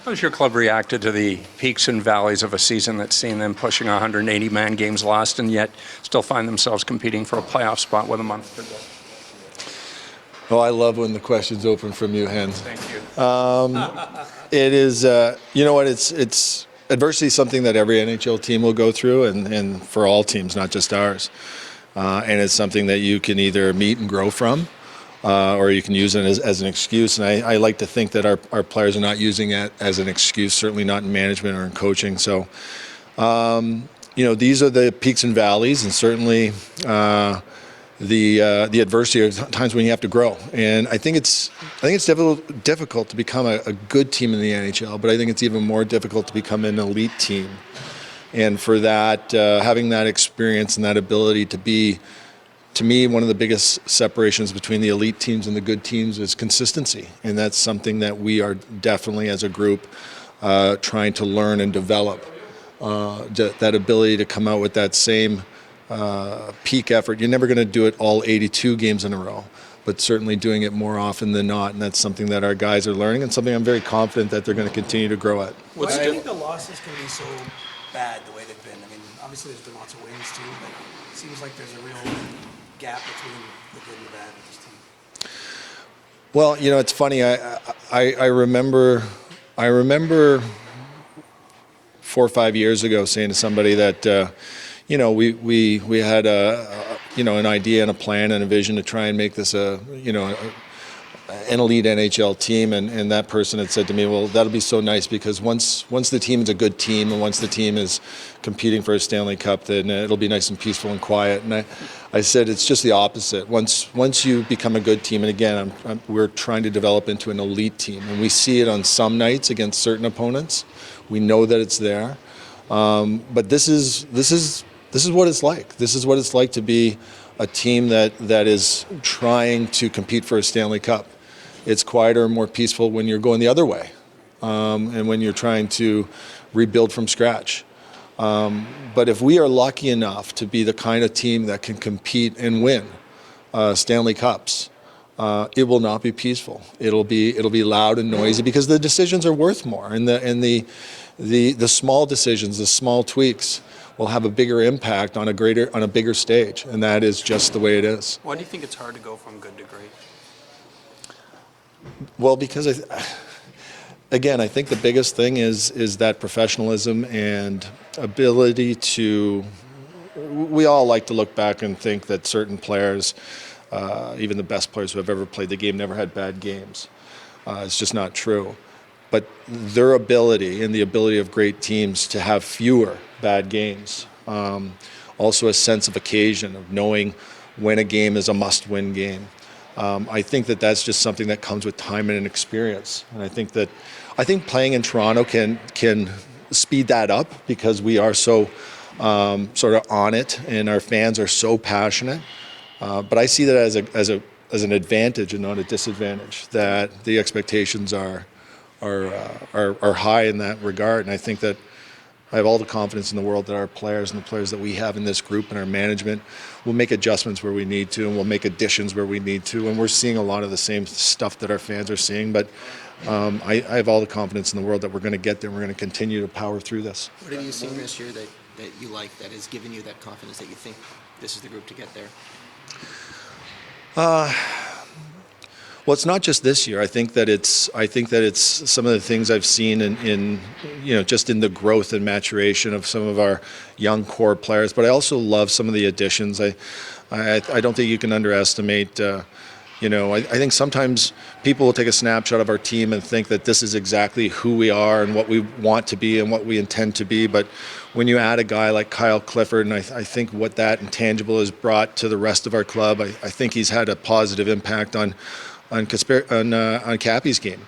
How's your club reacted to the peaks and valleys of a season that's seen them pushing 180-man games lost and yet still find themselves competing for a playoff spot with a month to go? Oh, I love when the questions open from you, Hen. Thank you. It is, you know what, it's adversity is something that every NHL team will go through, and for all teams, not just ours. And it's something that you can either meet and grow from, or you can use it as an excuse. And I like to think that our players are not using it as an excuse, certainly not in management or in coaching. So, you know, these are the peaks and valleys, and certainly the adversity are times when you have to grow. And I think it's difficult to become a good team in the NHL, but I think it's even more difficult to become an elite team. And for that, having that experience and that ability to be, to me, one of the biggest separations between the elite teams and the good teams is consistency. And that's something that we are definitely, as a group, trying to learn and develop. That ability to come out with that same peak effort. You're never going to do it all 82 games in a row, but certainly doing it more often than not. And that's something that our guys are learning, and something I'm very confident that they're going to continue to grow at. Why do you think the losses can be so bad the way they've been? I mean, obviously there's been lots of wins too, but it seems like there's a real gap between the good and the bad with this team. Well, you know, it's funny. I remember 4 or 5 years ago saying to somebody that, you know, we had an idea and a plan and a vision to try and make this an elite NHL team, and that person had said to me, well, that'll be so nice, because once the team is a good team and once the team is competing for a Stanley Cup, then it'll be nice and peaceful and quiet. And I said it's just the opposite. Once you become a good team, and again, we're trying to develop into an elite team, and we see it on some nights against certain opponents. We know that it's there, but this is what it's like. This is what it's like to be a team that is trying to compete for a Stanley Cup. It's quieter and more peaceful when you're going the other way, and when you're trying to rebuild from scratch. But if we are lucky enough to be the kind of team that can compete and win Stanley Cups, it will not be peaceful. It'll be loud and noisy, because the decisions are worth more, and the small decisions, the small tweaks, will have a bigger impact on a bigger stage, and that is just the way it is. Why do you think it's hard to go from good to great? Well, because again, I think the biggest thing is that professionalism and ability to. We all like to look back and think that certain players, even the best players who have ever played the game, never had bad games. It's just not true. But their ability and the ability of great teams to have fewer bad games, also a sense of occasion, of knowing when a game is a must-win game. I think that that's just something that comes with time and experience. And I think playing in Toronto can speed that up, because we are so sort of on it, and our fans are so passionate. But I see that as an advantage and not a disadvantage, that the expectations are high in that regard. And I think that I have all the confidence in the world that our players and the players that we have in this group and our management will make adjustments where we need to, and we'll make additions where we need to. And we're seeing a lot of the same stuff that our fans are seeing. But I have all the confidence in the world that we're going to get there. We're going to continue to power through this. What have you seen this year that you like, that has given you that confidence that you think this is the group to get there? Well, it's not just this year. I think that it's some of the things I've seen in just in the growth and maturation of some of our young core players. But I also love some of the additions. I don't think you can underestimate. I think sometimes people will take a snapshot of our team and think that this is exactly who we are and what we want to be and what we intend to be. But when you add a guy like Kyle Clifford, and I think what that intangible has brought to the rest of our club, I think he's had a positive impact on Cappy's game.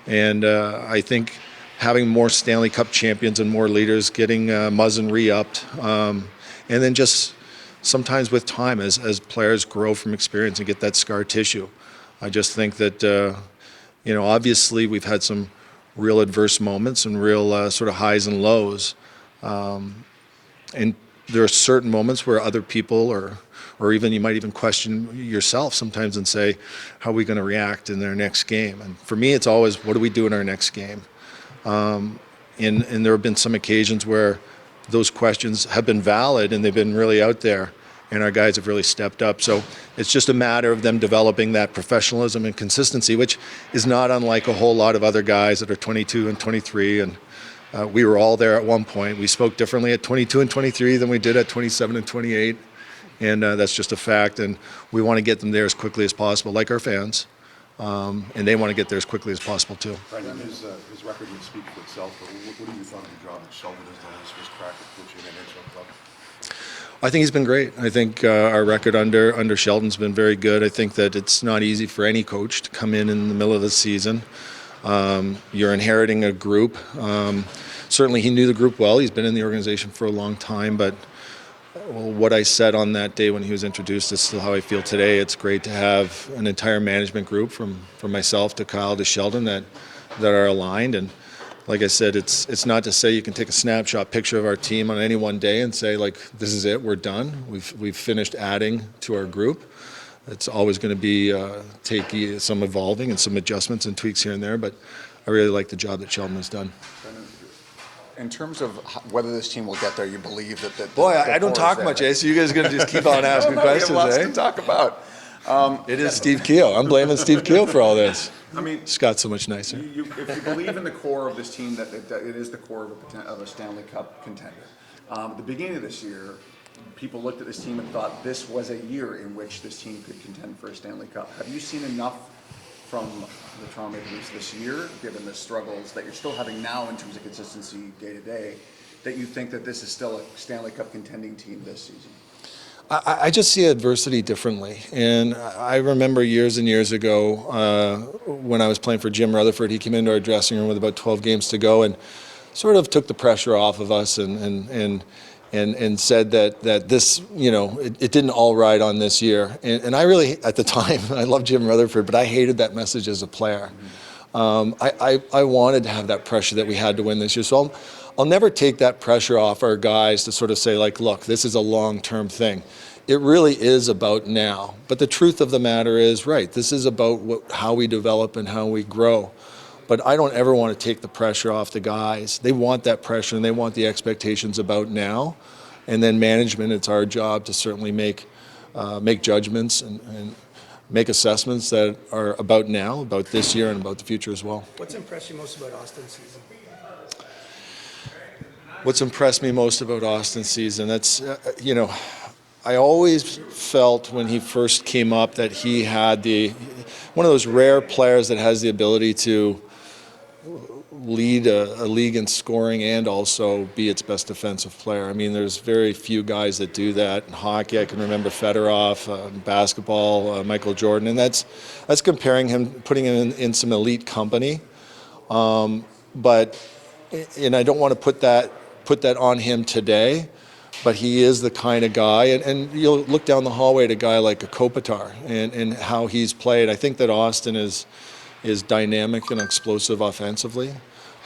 And I think having more Stanley Cup champions and more leaders, getting Muzzin re-upped, and then just sometimes with time, as players grow from experience and get that scar tissue, I just think that, obviously we've had some real adverse moments and real sort of highs and lows. And there are certain moments where other people or even you might even question yourself sometimes and say, how are we going to react in their next game? And for me, it's always, what do we do in our next game? And there have been some occasions where those questions have been valid and they've been really out there, and our guys have really stepped up. So it's just a matter of them developing that professionalism and consistency, which is not unlike a whole lot of other guys that are 22 and 23. And we were all there at one point. We spoke differently at 22 and 23 than we did at 27 and 28. And that's just a fact. And we want to get them there as quickly as possible, like our fans. And they want to get there as quickly as possible, too. Brendan, his record would speak for itself, but what do you thought of the job that Sheldon has done as his crack at coaching an NHL club? I think he's been great. I think our record under Sheldon's been very good. I think that it's not easy for any coach to come in the middle of the season. You're inheriting a group. Certainly he knew the group well. He's been in the organization for a long time, but what I said on that day when he was introduced is still how I feel today. It's great to have an entire management group from myself to Kyle to Sheldon that are aligned. And like I said, it's not to say you can take a snapshot picture of our team on any one day and say, like, this is it, we're done. We've finished adding to our group. It's always going to be take some evolving and some adjustments and tweaks here and there, but I really like the job that Sheldon has done. In terms of whether this team will get there, you believe that. Boy, I don't talk much, eh? So you guys are going to just keep on asking questions, lots eh? to talk about. It is Steve Keogh. I'm blaming Steve Keogh for all this. I mean, Scott's so much nicer. if you believe in the core of this team, that it is the core of a Stanley Cup contender. At the beginning of this year, people looked at this team and thought this was a year in which this team could contend for a Stanley Cup. Have you seen enough from the Toronto Maple Leafs this year, given the struggles that you're still having now in terms of consistency day to day, that you think that this is still a Stanley Cup contending team this season? I just see adversity differently. And I remember years and years ago when I was playing for Jim Rutherford, he came into our dressing room with about 12 games to go and sort of took the pressure off of us and said that this, it didn't all ride on this year. And I really, at the time, I love Jim Rutherford, but I hated that message as a player. I wanted to have that pressure that we had to win this year. So I'll never take that pressure off our guys to sort of say, like, look, this is a long-term thing. It really is about now. But the truth of the matter is, right, this is about how we develop and how we grow. But I don't ever want to take the pressure off the guys. They want that pressure and they want the expectations about now. And then management, it's our job to certainly make judgments and make assessments that are about now, about this year, and about the future as well. What's impressed you most about Austin's season? What's impressed me most about Austin's season, that's, I always felt when he first came up that he had one of those rare players that has the ability to lead a league in scoring and also be its best defensive player. I mean, there's very few guys that do that. In hockey, I can remember Fedorov, basketball, Michael Jordan, and that's comparing him, putting him in some elite company. But I don't want to put that on him today, but he is the kind of guy, and you'll look down the hallway at a guy like a Kopitar and how he's played. I think that Austin is dynamic and explosive offensively,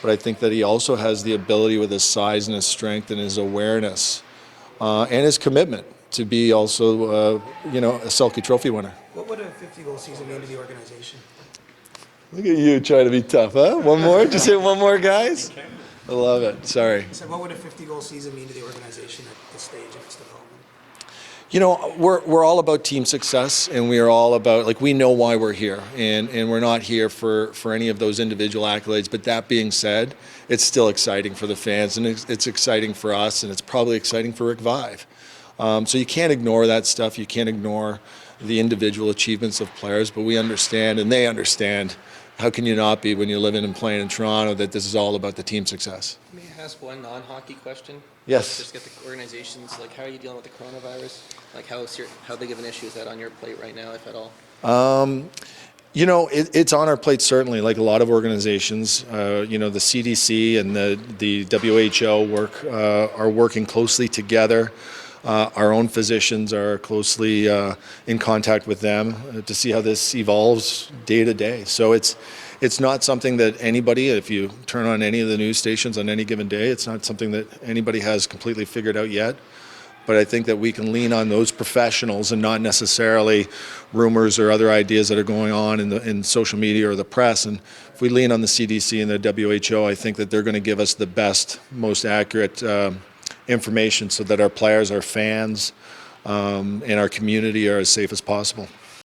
but I think that he also has the ability with his size and his strength and his awareness and his commitment to be also, a Selke Trophy winner. What would a 50-goal season mean to the organization? Look at you trying to be tough, huh? One more? Just hit one more, guys? I love it. Sorry. So what would a 50-goal season mean to the organization at this stage of its development? We're all about team success, and we are all about, we know why we're here, and we're not here for any of those individual accolades. But that being said, it's still exciting for the fans, and it's exciting for us, and it's probably exciting for Rick Vive. So you can't ignore that stuff. You can't ignore the individual achievements of players, but we understand, and they understand. How can you not be when you're living and playing in Toronto that this is all about the team success? May I ask one non-hockey question? Yes. Just get the organizations, how are you dealing with the coronavirus? How big of an issue is that on your plate right now, if at all? It's on our plate certainly, like a lot of organizations. The CDC and the WHO are working closely together. Our own physicians are closely in contact with them to see how this evolves day to day. So it's not something that anybody, if you turn on any of the news stations on any given day, it's not something that anybody has completely figured out yet. but I think that we can lean on those professionals and not necessarily rumors or other ideas that are going on in social media or the press. And if we lean on the CDC and the WHO, I think that they're going to give us the best, most accurate information so that our players, our fans, and our community are as safe as possible.